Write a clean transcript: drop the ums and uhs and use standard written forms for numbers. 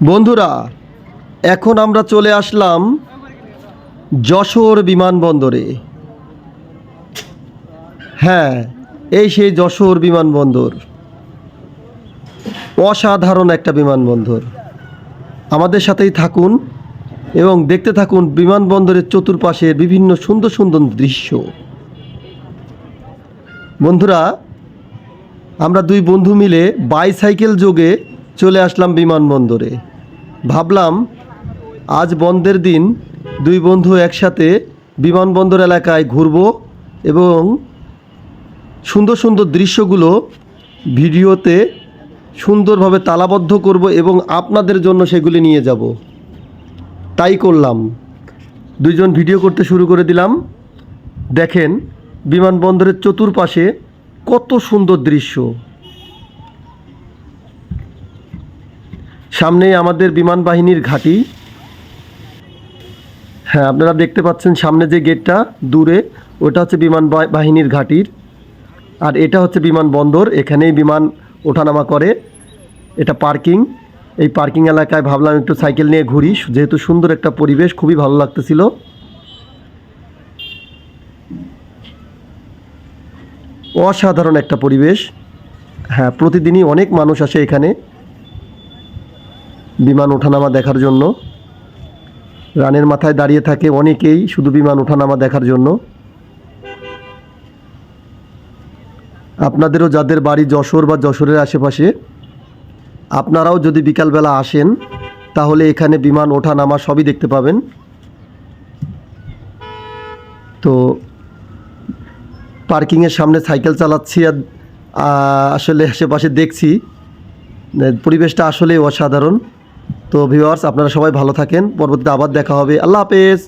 বন্ধুরা, এখন আমরা চলে আসলাম যশোর বিমানবন্দরে। হ্যাঁ, এই সেই যশোর বিমানবন্দর। অসাধারণ একটা বিমানবন্দর। আমাদের সাথেই থাকুন এবং দেখতে থাকুন বিমানবন্দরের চতুর্পাশের বিভিন্ন সুন্দর সুন্দর দৃশ্য। বন্ধুরা, আমরা দুই বন্ধু মিলে বাইসাইকেল যোগে চলে আসলাম বিমানবন্দরে। ভাবলাম আজ বন্ধের দিন দুই বন্ধু একসাথে বিমানবন্দর এলাকায় ঘুরব এবং সুন্দর সুন্দর দৃশ্যগুলো ভিডিওতে সুন্দরভাবে তালাবদ্ধ করব এবং আপনাদের জন্য সেগুলি নিয়ে যাব। তাই করলাম, দুইজন ভিডিও করতে শুরু করে দিলাম। দেখেন বিমানবন্দরের চতুর্পাশে কত সুন্দর দৃশ্য। সামনেই আমাদের বিমান বাহিনীর ঘাঁটি। হ্যাঁ, আপনারা দেখতে পাচ্ছেন সামনে যে গেটটা দূরে, ওটা হচ্ছে বিমান বাহিনীর ঘাঁটির। আর এটা হচ্ছে বিমানবন্দর, এখানেই বিমান ওঠানামা করে। এটা পার্কিং। এই পার্কিং এলাকায় ভাবলাম একটু সাইকেল নিয়ে ঘুরি, যেহেতু সুন্দর একটা পরিবেশ, খুবই ভালো লাগতেছিল। অসাধারণ একটা পরিবেশ। হ্যাঁ, প্রতিদিনই অনেক মানুষ আসে এখানে বিমান ওঠানামা দেখার জন্য। রানের মাথায় দাঁড়িয়ে থাকে অনেকেই শুধু বিমান ওঠানামা দেখার জন্য। আপনাদেরও যাদের বাড়ি যশোর বা যশোরের আশেপাশে, আপনারাও যদি বিকালবেলা আসেন তাহলে এখানে বিমান ওঠানামা সবই দেখতে পাবেন। তো পার্কিংয়ের সামনে সাইকেল চালাচ্ছি আর আসলে আশেপাশে দেখছি, পরিবেশটা আসলে অসাধারণ। তো ভিউয়ার্স, আপনারা সবাই ভালো থাকেন, পরবর্তীতে আবার দেখা হবে। আল্লাহ হাফেজ।